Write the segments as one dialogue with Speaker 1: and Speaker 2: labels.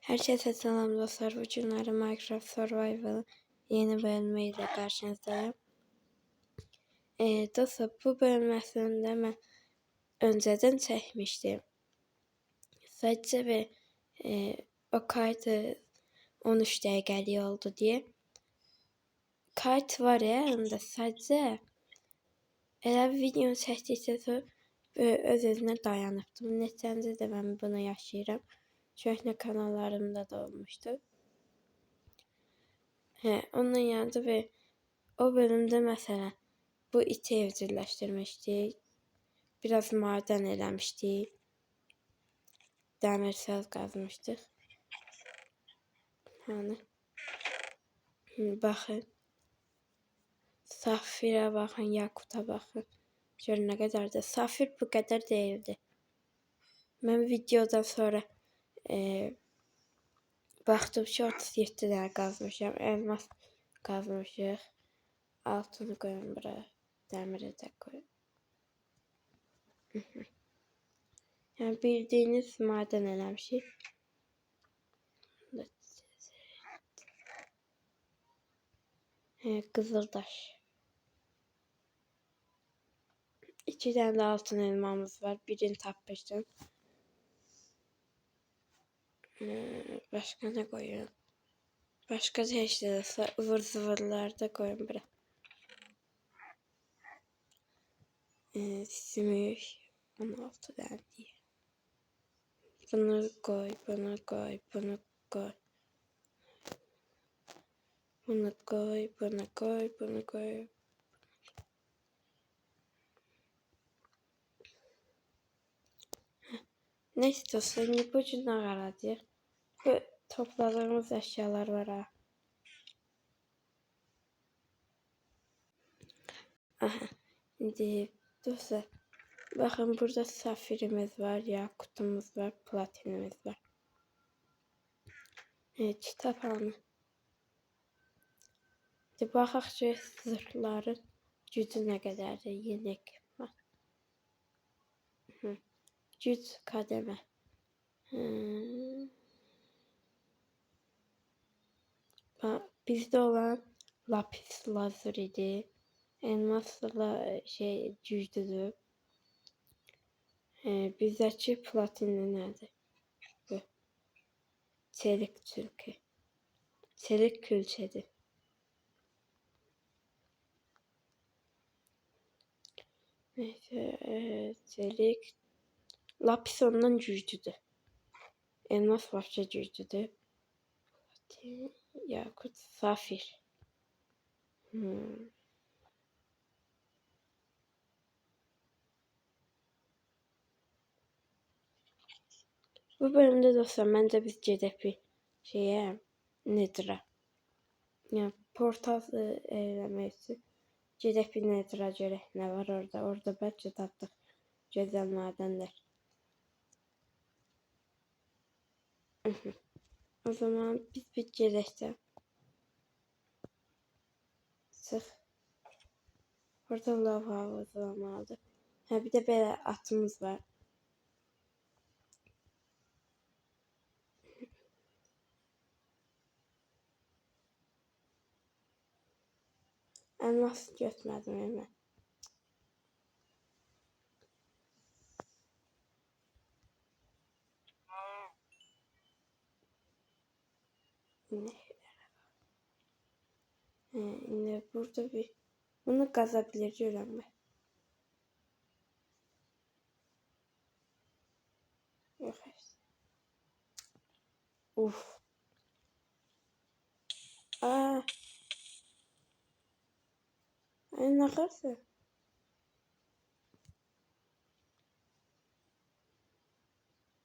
Speaker 1: Herkese selam dostlar. Bugünlerde Minecraft Survival yeni bölümüyle karşınızdayım. Dostlar bu bölüm aslında ben önceden çekmiştim. Sadece ve o kaydı 13 dəqiqəlik oldu diye. Kayıt var ya onda sadece elə bir video çəkdikcə sonra öz-özünə dayanıbdım. Neçəncə də mən bunu yaşayıram. Köhnə kanallarımda da olmuştu. Onun yanında ve o bölümde mesela bu iti evcilleştirmiştik. Biraz maden eləmişdik. Demirsel kazmıştık. Hani bakın. Safir'e bakın, Yakut'a bakın. Görün ne kadar da. Safir bu kadar değildi. Ben videodan sonra baktım ki 37 tane kazmışım. Elmas kazmışıq. Altını koyun buraya. Demiri de koyun. Yani bildiğiniz maden eləmişik. Kızıldaş. 2 tane de altın elmamız var. Birini tapmıştım. Başka ne koyuyorum? Başka çeşitli ıvır zıvırlar da koyun buraya. Sümük. 16 tane diye. Bunu koy, bunu koy, bunu koy. Bunu koy, bunu koy, bunu koy. Neyse dostlar, ipucuna aradı. Bu topladığımız eşyalar var ha. Aha. Şimdi dostlar, bakın burada safirimiz var, yakutumuz var, platinimiz var. Kitap alın. Şimdi baxaq ki zırhların gücü nə qədərdir, yeni ekipman. Güc kademe. Bizde olan lapis lazuli, elmasla güclüdür. Bizdeki platinli nədir? Bu. Çelik türkü. Çelik külçedir. Neyse, çelik. Lapis ondan güclüdür. Elmas başka güclüdür. Platin, yakut, safir. Bu bölümde dostlar bence biz gedək bir Nether'a. Yani portal eləmək üçün gedək bir Nether'a görək nə var orada. Orada bəlkə tapdıq gözəl madənlər. O zaman biz bir gedək də. Çıx. Orada lava havuzu olmalıdır. Bir də belə atımız var. Elmas götürmədim mən. Yine burada bir bunu kazabilirim ben. Yok. Uf. Aa. Ay ne kadar?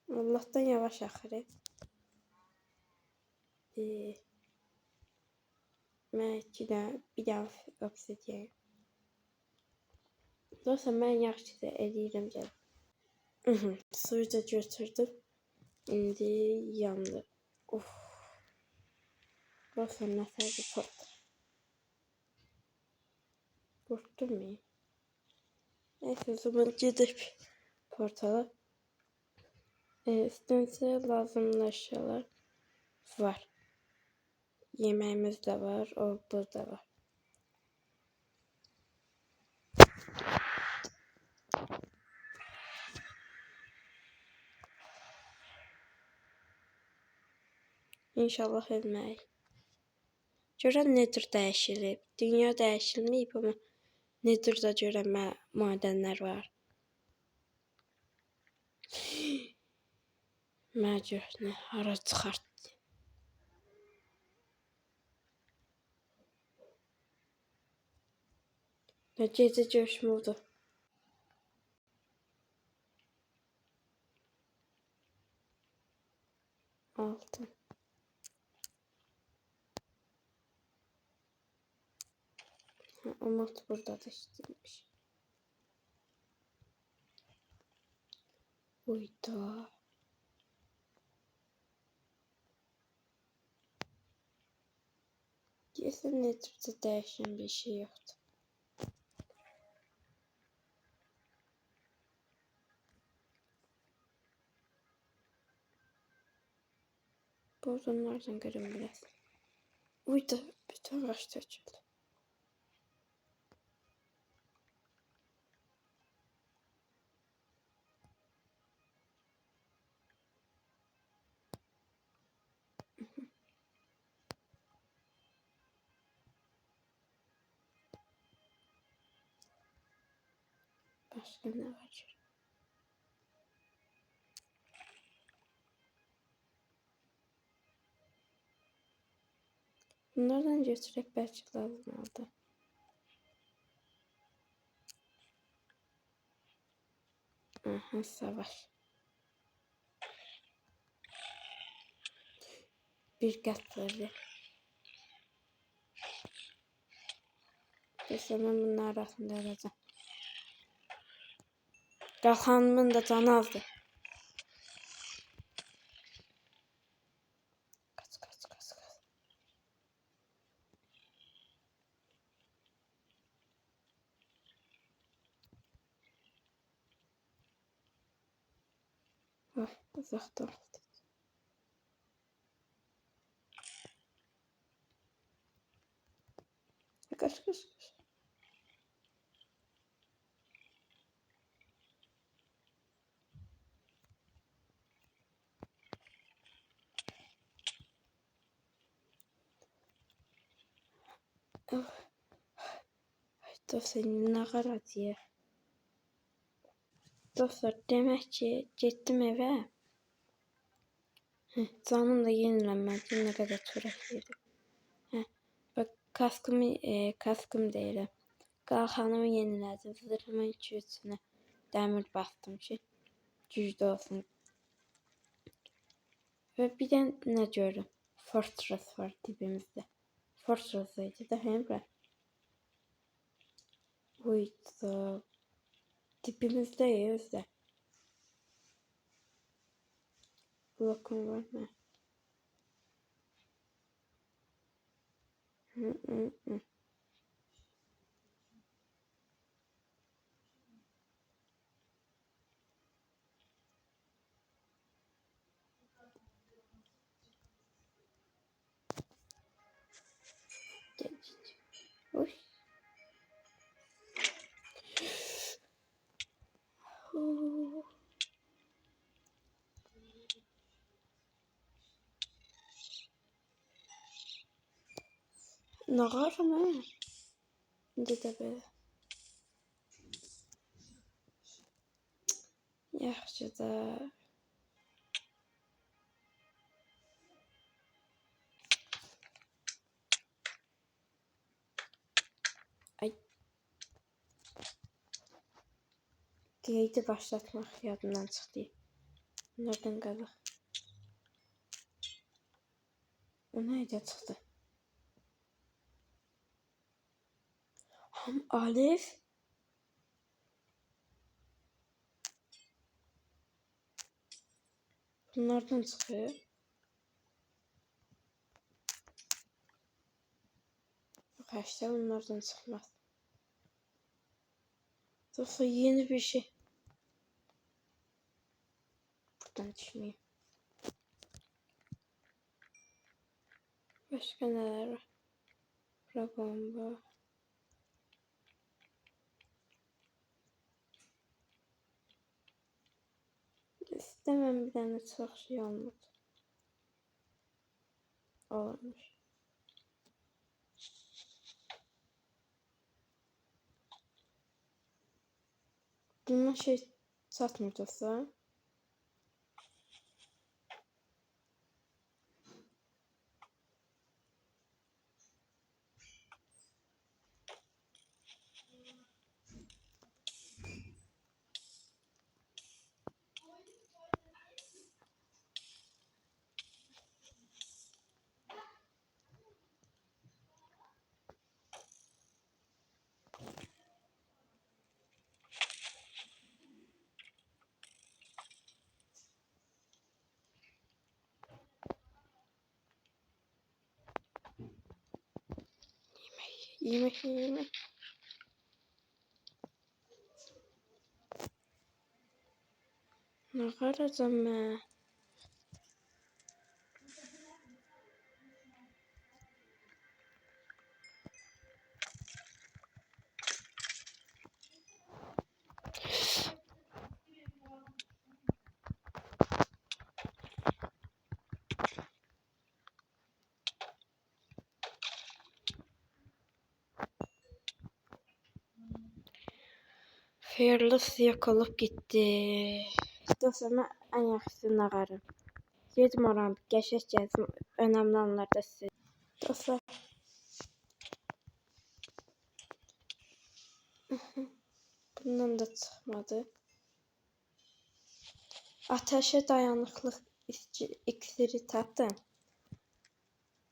Speaker 1: Allah'tan yavaş axırı. Ben bir daha obsidian. Dostlar ben yaxşı eləyirəm gəlin. Suyu da götürdüm. İndi yandı. Of. Dostlar nəsədir portal. Qorxdum mu? Neyse o zaman gedib portala. İstənsə lazımlı əşyalar. Var. Yemeğimiz de var. O burada var. İnşallah ölməyik. Görən nedir dəyişilib? Dünya dəyişilməyib amma nedir də görən madənlər var. Məcəd nə hara çıxartdı? Nə gecə görüşmürdü. Altın. Umut burada da işləymiş. Uyda. Deyəsən neticədə dəyişən bir şey yoxdur. Buradan nereden görünmez? Uyda bütün ağaç töküldü. Başka ne var? Bunlardan götürək belki lazım oldu. Aha, savaş. Bir qatları. Desəm mən bunun arasında olacağım. Qalxanımın da canı azdı. Kaç. Oh, uzaqdan. Kaç. Oh. Dostlar, nə qaracıyıq. Dostlar, demək ki, getdim evə. Canım da yenilənmədi, nə qədər çörək yedim. Bak, kaskım deyirəm. Qalxanımı yenilədim, zırhımın 2-3-ünə dəmir bastım ki, güclü olsun. Və bir də nə görürüm? Fortress var dibimizdə. Fortress idi də həmrə. Uydu. Dibimizdəyiz də. Blokum var mı? Uy. Nağarım ha. İndi də belə. Yaxşı da. Ay. Qeydi başlatmaq yadımdan çıxdı. Nereden qalıq? O nəyə çıxdı? Ham alif. Bunlardan çıxıyor. Kaçta bunlardan çıxmaz. Dostlar, yeni bir şey. Buradan düşmeyeyim. Başka neler var? Bura bomba. İstemem, bir tane çok şey olmadı. Olmuş. Bununla şey satmıyorsa. Yemek. Ne karacağım ben? Fearless yakılıp gitti. Dostlarıma en yaxşısını ağarım. Yedim oran geçeş geldim. Önemli anlarda size. Dostlar. Bundan da çıkmadı. Ateşe dayanıklılık iksiri tapdım.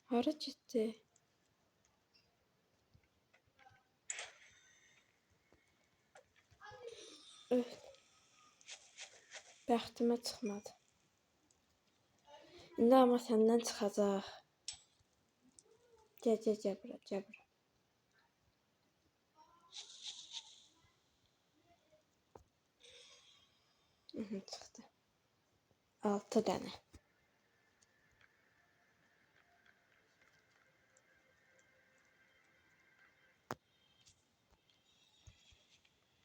Speaker 1: Hara gitti? Bəxtimə çıxmadı. İndi amma səndən çıxacaq. Gəl bura. Çıxdı. 6 dənə.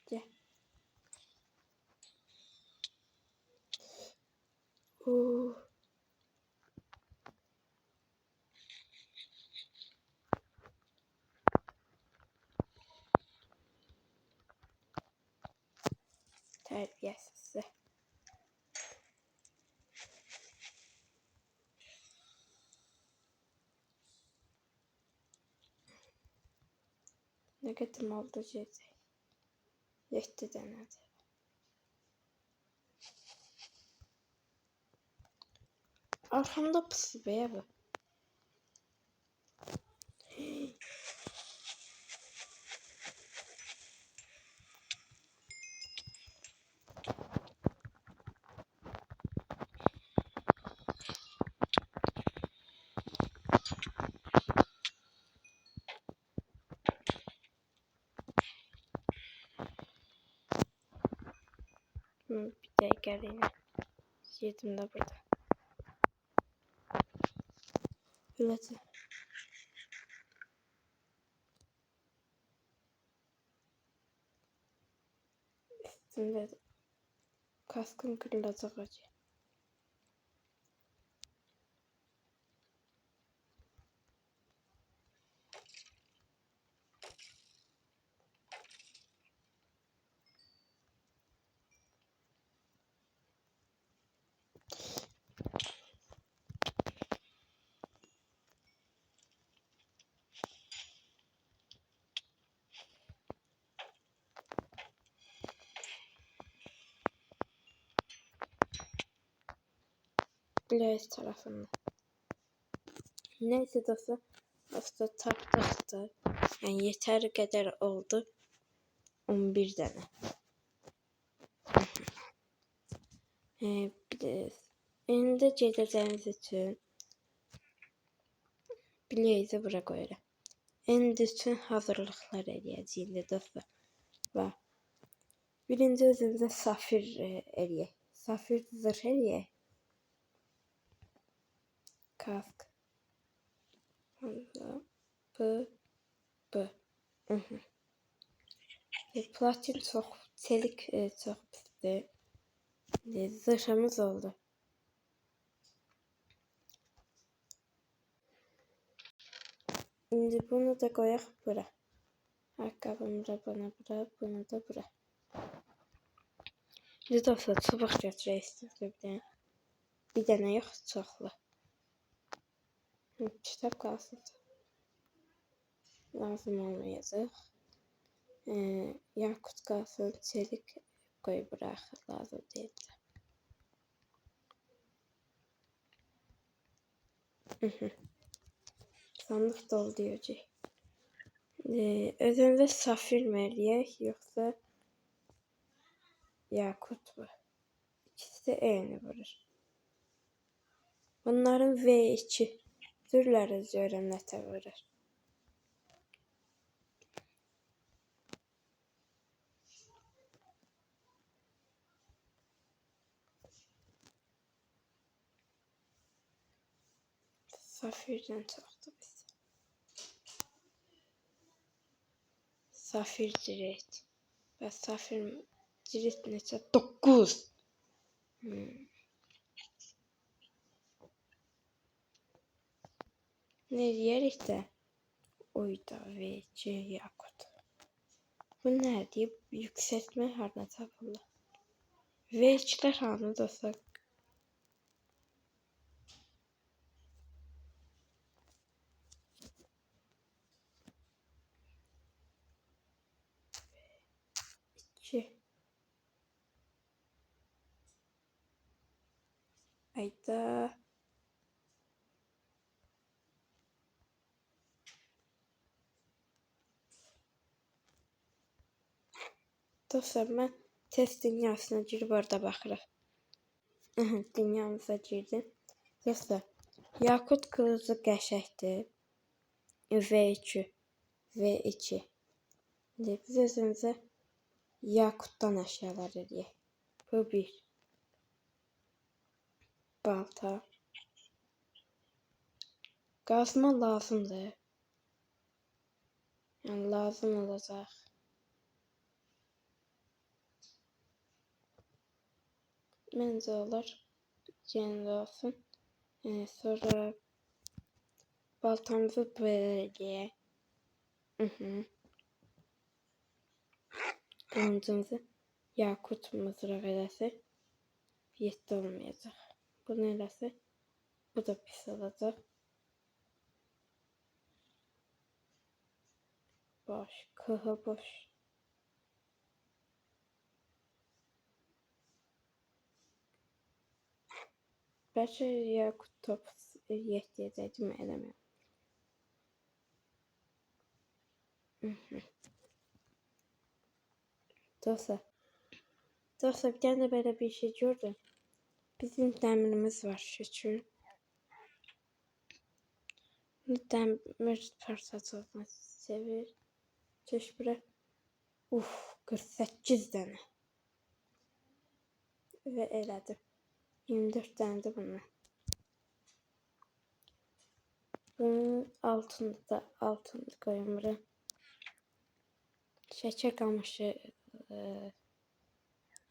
Speaker 1: Gəl. Tərbiyəsiz. Nə qədər mal da gələcək? 7 dənədir. Arxamda pısı be bu. Bir dəqiqə yine. Yedim də burada. Beləcə. Üstümdə kaskım kırılacaq acı. Blaze tarafından. Neyse dostlar. Aslında tapdıqdır. Yani yeter qədər oldu. 11 dənə. İndi gedəcəyimiz üçün Blaze'i bura qoyuram. İndi üçün hazırlıqlar eləyəcəyik dostlar. Və birinci özümüzə safir eləyək. Safir zırh eləyək. Kask. Valla bu. Platin çok, çelik çok pisdir. Zırhımız oldu. Şimdi bunu da koyak bura. Ayakkabımı da buna bura, bunu da bura. Şimdi dostlar çubuk götürək istiyoruz bir dənə. Bir dənə yox, çoxlu. Kitap kalsın. Lazım olmayacak. Yakut kalsın, çelik koy bırak, lazım değil. Sandık doldurucu. Özünde safir mi eləyək, yoksa yakut mu? İkisi de eyni vurur. Bunların V2 türləri görəm nətə vurur. Safirdən çoxdur biz. Safir cirit. Və safir cirit neçə? 9. Ne diyerek de oyda V2 yakut. Bu ne diye yükseltme harına tapılı. V2'ler hanı dostlar. V2. Ayda. Dostlar ben test dünyasına girip orada baxırıq. Dünyamıza girdim. Dostlar yakut kılıcı qəşəkdir. V2. V2. Biz özümüzə yakutdan əşyalar eləyək. Bu bir. Balta. Qazma lazımdır. Yani lazım olacaq. Məncə olar. Yeni olsun. Sonra baltamızı böyle eləyək. Qılıncımızı yakut mızraq eləsə 7 olmayacaq. Bunu eləsə bu da pis olacaq. Boş, kıhı boş. Bəlkə yakut top yetləyəcəkdim, eləməyəm. Dostlar bir tane de böyle bir şey gördüm. Bizim demirimiz var şükür. Demir parçasını sevir. Çeş bura. 48 tane. Ve elədim. 24 tane de bunlar. Bunun altında koyuyorum. Şeker kamışı.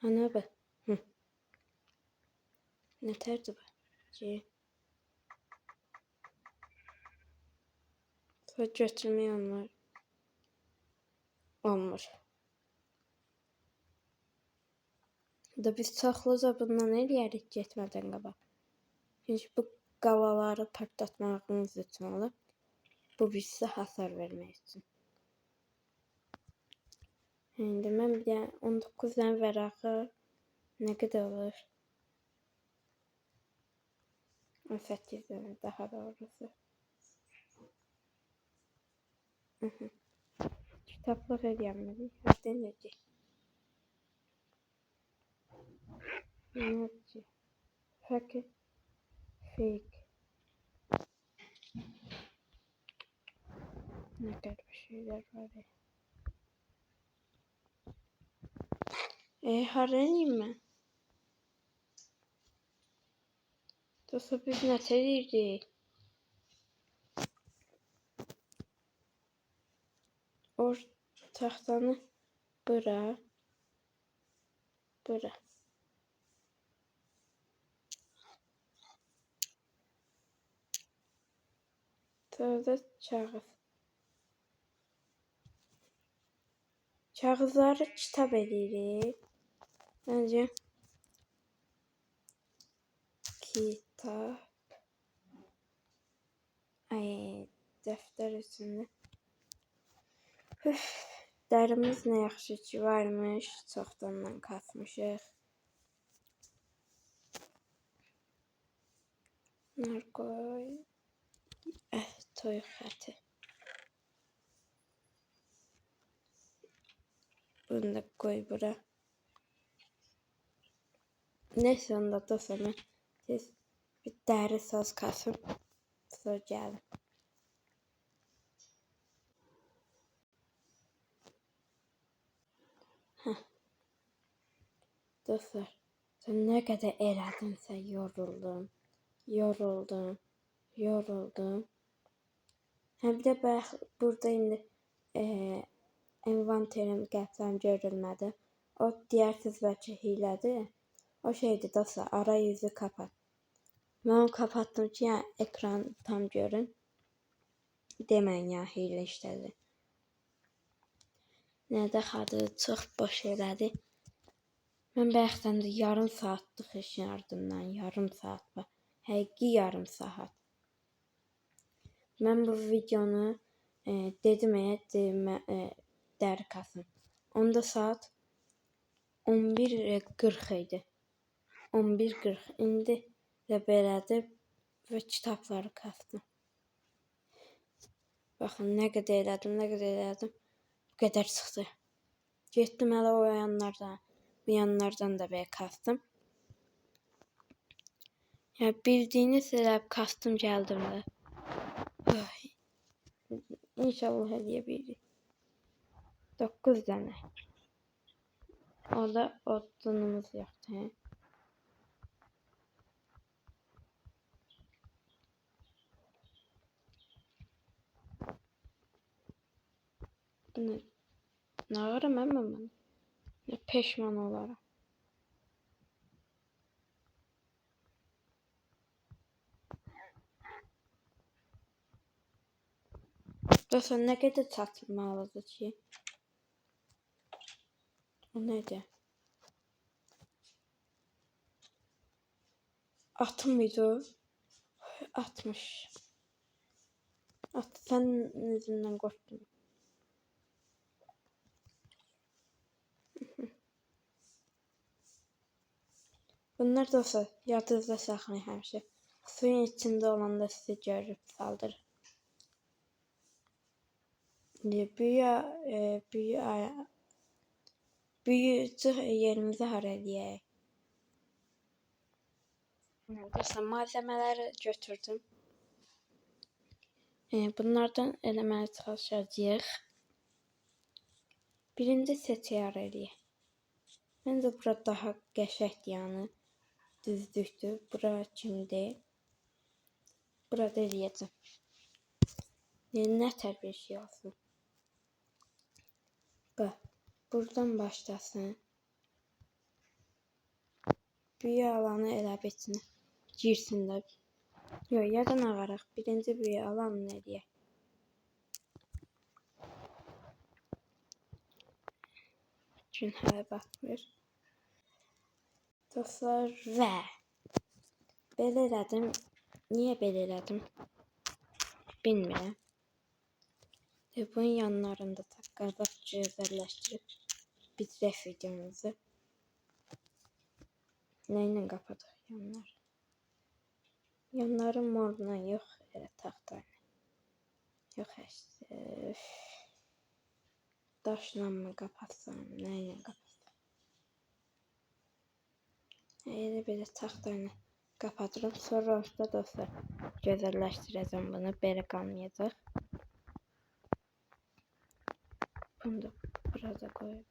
Speaker 1: Ana bu. Ne terdi bu? Sonra götürmeyi olmur. Da biz çoxluca bundan eləyərik getmədən qabaq. Çünki bu qalaları partlatmağımız üçün olur. Bu bizə hasar vermək üçün. Şimdi mən bir də 19 tane vəraqı nə qədər olur? 18 tane daha doğrusu. Kitaplık eləyəmədik. Hərdən edəcək. Nerede? Fake. Ne kadar bir şeyler var ya. Harayım ben? Dostlar biz ne teriydik? tahtanı bura. Sonra da kağıt. Kağızları kitab edirik. Bence kitap. Ay, dəftər içində. Dərimiz nə yaxşı ki varmış. Çoxdandan kasmışıq. Narkoy. Toyuq əti. Bunu da koy bura. Neyse onda da sonra siz bir dəri sos kasın. Sonra gəlin. Dostlar, sən nə qədər elədimsə yoruldum. Həm də bax burada indi envanterim qəflən görülmədi. O deyərsiniz bəlkə hilədir. O şeydir dostlar, arayüzü kapat. Mən onu kapattım ki, yəni ekran tam görün. Deməyin ya hilə işlədi. Nədə xadı çox boş elədi. Mən bayaqdan da yarım saatlıq iş yardımdan, yarım saat var. Həqiqi yarım saat. Mən bu videonu dedim dəri kasım. Onda saat 11:40 idi. 11:40 indi də belədir və kitabları kasdım. Baxın nə qədər elədim. Bu qədər çıxdı. Getdim hələ o yanlardan da belə kastım. Yəni bildiyiniz elə kastım gəldim də. İnşallah eləyə bilirik. 9 dənə. Orada odunumuz yoxdur. Nə ağırım mən bunu? Nə peşman olaram. Dostlar nə qədər çatmalıdır ki? O nədir? Atım mıydı? 60. At sənin yüzündən qorxdum. Bunlar dostlar yadınızda saxlayın həmişə. Suyun içində olanda sizi görüb saldırır. Büyücü yerimizi hara eləyək? Dostlar malzemələri götürdüm. Bunlardan eləməyə çalışacağıq. Birinci seçər eləyək. Məncə bura daha qəşəngdir yəni. Düzlükdür. Bura kimdir? Burada eləyəcəm. Nətər bir şey olsun. Bax, buradan başlasın. Büyü alanı elə bitinə girsin də. Yox, yadan ağaraq birinci büyü alanını eləyək. Gün hələ baxmır. Dostlar və belə elədim. Niyə belə elədim? Bilmirəm. Bunun yanlarında taqqardaq gözəlləşdirib bitirək videomuzu. Nə ilə qapadıq yanlar? Yanları morla yox, elə taxtayla. Yox əşdə. Daşla mı qapatsam, nə ilə qapatsam? Elə belə taxtayla qapatıram. Sonra orada dostlar gözəlləşdirəcəm bunu. Belə qalmayacaq. Bunu da burada qoyub.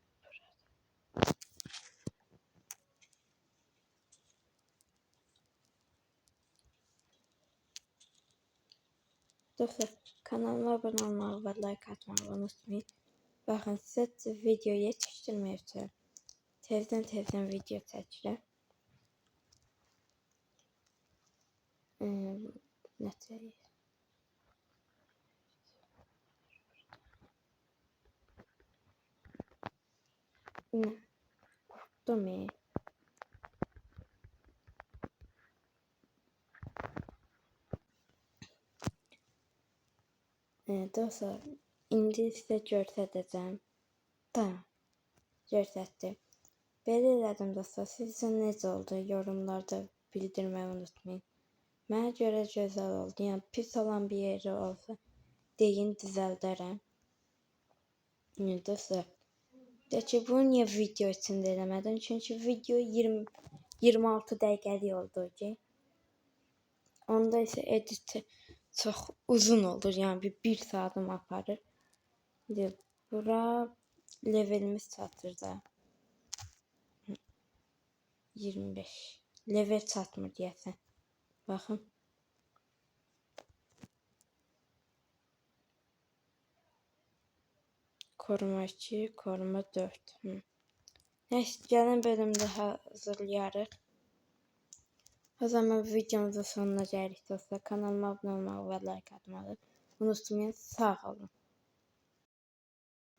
Speaker 1: Dostlar kanalıma abone olmağı və like atmağı unutmayın. Baxın, sizə video yetişdirmək üçün tezdən video çəkirəm. Necə? Nə? Qorxdum. Dostlar, indi sizə göstərəcəm. Göstərdim. Belə elədim dostlar. Sizcə necə oldu? Yorumlarda bildirməyi unutmayın. Mənə görə gözəl oldu. Yəni pis olan bir yeri olsa deyin, düzəldərəm. Dostlar, de ki, bunu niyə video içində eləmədim? Çünki video 26 dəqiqəlik oldu ki. Onda isə edit çox uzun olur. Yəni bir saatım aparır. Bura levelimiz çatır da. 25. Level çatmır deyəsən. Baxın. Koruma 2, koruma 4. Neyse, gələn bölümdə hazırlayarıq. O zaman videomuzun sonuna gəldik dostlar. Kanalıma abunə olmağı və like atmağı unutmayın. Sağ olun.